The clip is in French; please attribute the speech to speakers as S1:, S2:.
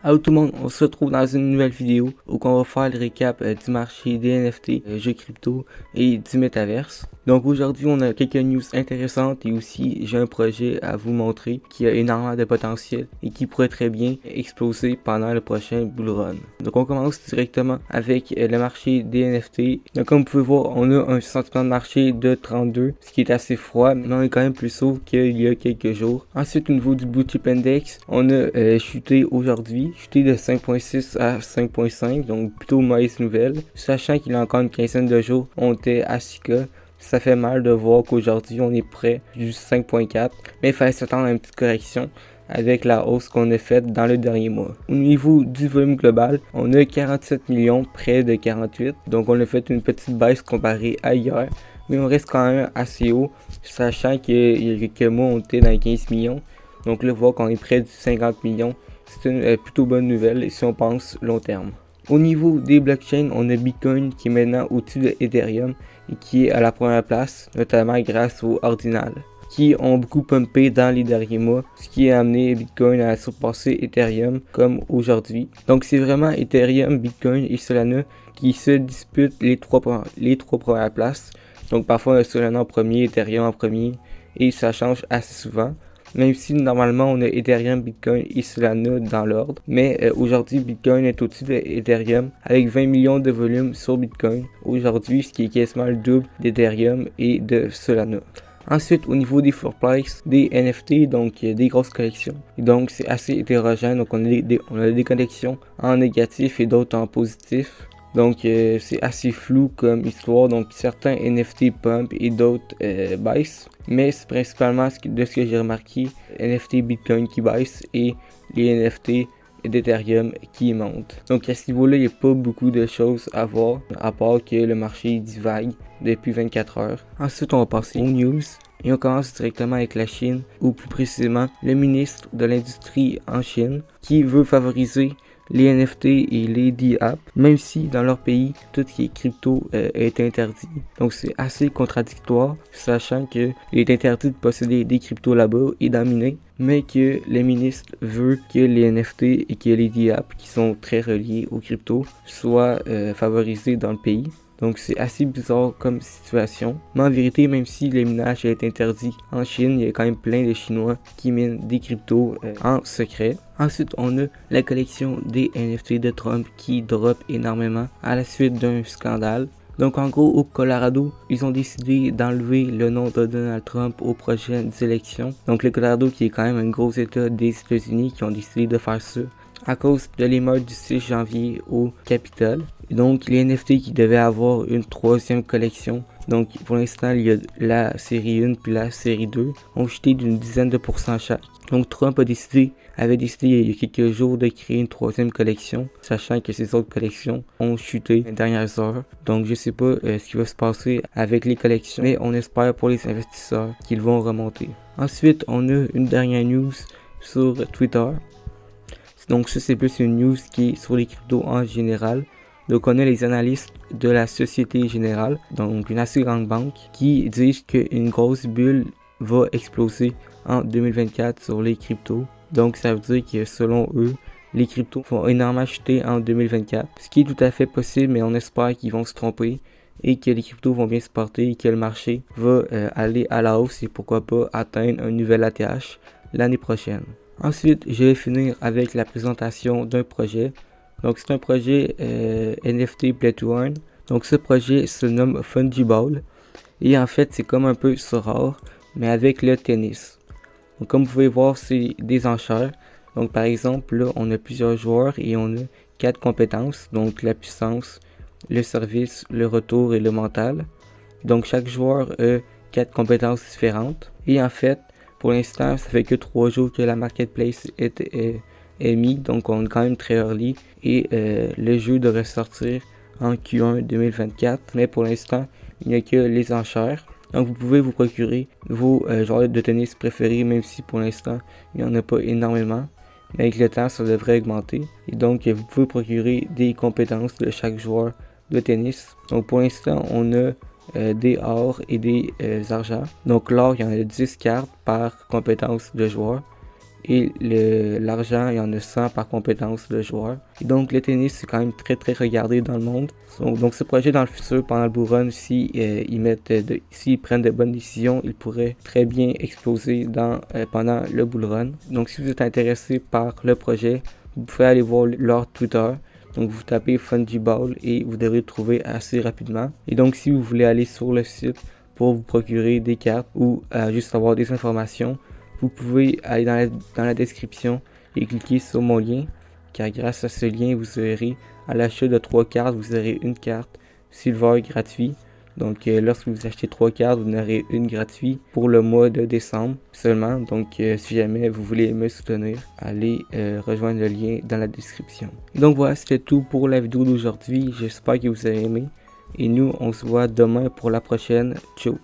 S1: Allô tout le monde, on se retrouve dans une nouvelle vidéo où on va faire le récap du marché des NFT, jeux crypto et du métaverse. Donc aujourd'hui on a quelques news intéressantes et aussi j'ai un projet à vous montrer qui a énormément de potentiel et qui pourrait très bien exploser pendant le prochain bull run. Donc on commence directement avec le marché des NFT. Donc comme vous pouvez voir, on a un sentiment de marché de 32, ce qui est assez froid, mais on est quand même plus haut qu'il y a quelques jours. Ensuite au niveau du Blue Chip Index, on a chuté aujourd'hui, chuté de 5.6 à 5.5, donc plutôt mauvaise nouvelle. Sachant qu'il y a encore une quinzaine de jours, on était à 6K. Ça fait mal de voir qu'aujourd'hui on est près du 5.4, mais il fallait s'attendre à une petite correction avec la hausse qu'on a faite dans le dernier mois. Au niveau du volume global, on a 47 millions, près de 48, donc on a fait une petite baisse comparée à hier, mais on reste quand même assez haut, sachant qu'il y a quelques mois on était dans les 15 millions, donc là voir qu'on est près du 50 millions, c'est une plutôt bonne nouvelle si on pense long terme. Au niveau des blockchains, on a Bitcoin qui est maintenant au-dessus de Ethereum et qui est à la première place, notamment grâce aux ordinals, qui ont beaucoup pumpé dans les derniers mois, ce qui a amené Bitcoin à surpasser Ethereum comme aujourd'hui. Donc c'est vraiment Ethereum, Bitcoin et Solana qui se disputent les trois premières places. Donc parfois on a Solana en premier, Ethereum en premier et ça change assez souvent. Même si normalement on a Ethereum, Bitcoin et Solana dans l'ordre. Mais aujourd'hui Bitcoin est au-dessus de Ethereum avec 20 millions de volume sur Bitcoin aujourd'hui, ce qui est quasiment le double d'Ethereum et de Solana. Ensuite au niveau des floor price des NFT, donc des grosses collections. Et donc c'est assez hétérogène, donc on a des collections en négatif et d'autres en positif. Donc c'est assez flou comme histoire, donc certains NFT pump et d'autres baissent, mais c'est principalement de ce que j'ai remarqué, NFT Bitcoin qui baissent et les NFT d'Ethereum qui montent. Donc à ce niveau-là, il n'y a pas beaucoup de choses à voir, à part que le marché divague depuis 24 heures. Ensuite, on va passer aux news. Et on commence directement avec la Chine, ou plus précisément le ministre de l'Industrie en Chine, qui veut favoriser les NFT et les DApp, même si dans leur pays, tout ce qui est crypto est interdit. Donc c'est assez contradictoire, sachant qu'il est interdit de posséder des cryptos là-bas et d'en miner, mais que le ministre veut que les NFT et que les DApp, qui sont très reliés aux cryptos, soient favorisés dans le pays. Donc c'est assez bizarre comme situation. Mais en vérité, même si le minage est interdit en Chine, il y a quand même plein de Chinois qui minent des cryptos en secret. Ensuite, on a la collection des NFT de Trump qui drop énormément à la suite d'un scandale. Donc en gros, au Colorado, ils ont décidé d'enlever le nom de Donald Trump aux prochaines élections. Donc le Colorado qui est quand même un gros état des États-Unis qui ont décidé de faire ça à cause de l'émeute du 6 janvier au Capitole. Donc les NFT qui devaient avoir une troisième collection, donc pour l'instant il y a la série 1 puis la série 2, ont chuté d'une dizaine de pourcents chaque. Donc Trump avait décidé il y a quelques jours de créer une troisième collection, sachant que ces autres collections ont chuté les dernières heures. Donc je sais pas ce qui va se passer avec les collections, mais on espère pour les investisseurs qu'ils vont remonter. Ensuite on a une dernière news sur Twitter. Donc ça c'est plus une news qui est sur les cryptos en général. Donc on a les analystes de la Société Générale, donc une assez grande banque, qui disent qu'une grosse bulle va exploser en 2024 sur les cryptos. Donc ça veut dire que selon eux, les cryptos vont énormément chuter en 2024. Ce qui est tout à fait possible, mais on espère qu'ils vont se tromper et que les cryptos vont bien se porter et que le marché va aller à la hausse et pourquoi pas atteindre un nouvel ATH l'année prochaine. Ensuite, je vais finir avec la présentation d'un projet. Donc c'est un projet NFT Play to Earn. Donc ce projet se nomme Fungible. Et en fait c'est comme un peu Sorare, mais avec le tennis. Donc comme vous pouvez voir, c'est des enchères. Donc par exemple là on a plusieurs joueurs et on a 4 compétences. Donc la puissance, le service, le retour et le mental. Donc chaque joueur a 4 compétences différentes. Et en fait pour l'instant ça fait que 3 jours que la marketplace est mis, donc on est quand même très early et le jeu devrait sortir en Q1 2024, mais pour l'instant il n'y a que les enchères. Donc vous pouvez vous procurer vos joueurs de tennis préférés, même si pour l'instant il n'y en a pas énormément, mais avec le temps ça devrait augmenter. Et donc vous pouvez procurer des compétences de chaque joueur de tennis. Donc pour l'instant on a des or et des argent. Donc l'or il y en a 10 cartes par compétence de joueur. et l'argent, il y en a 100 par compétence de joueur. Et donc le tennis, c'est quand même très très regardé dans le monde. Donc ce projet dans le futur, pendant le bull run, s'ils prennent de bonnes décisions, il pourrait très bien exploser pendant le bull run. Donc si vous êtes intéressé par le projet, vous pouvez aller voir leur Twitter. Donc vous tapez Fungiball et vous devrez le trouver assez rapidement. Et donc si vous voulez aller sur le site pour vous procurer des cartes ou juste avoir des informations, vous pouvez aller dans la description et cliquer sur mon lien, car grâce à ce lien, vous aurez à l'achat de 3 cartes, vous aurez une carte Silver gratuit. Donc lorsque vous achetez 3 cartes, vous en aurez une gratuite pour le mois de décembre seulement. Donc si jamais vous voulez me soutenir, allez rejoindre le lien dans la description. Donc voilà, c'était tout pour la vidéo d'aujourd'hui. J'espère que vous avez aimé. Et nous, on se voit demain pour la prochaine. Ciao!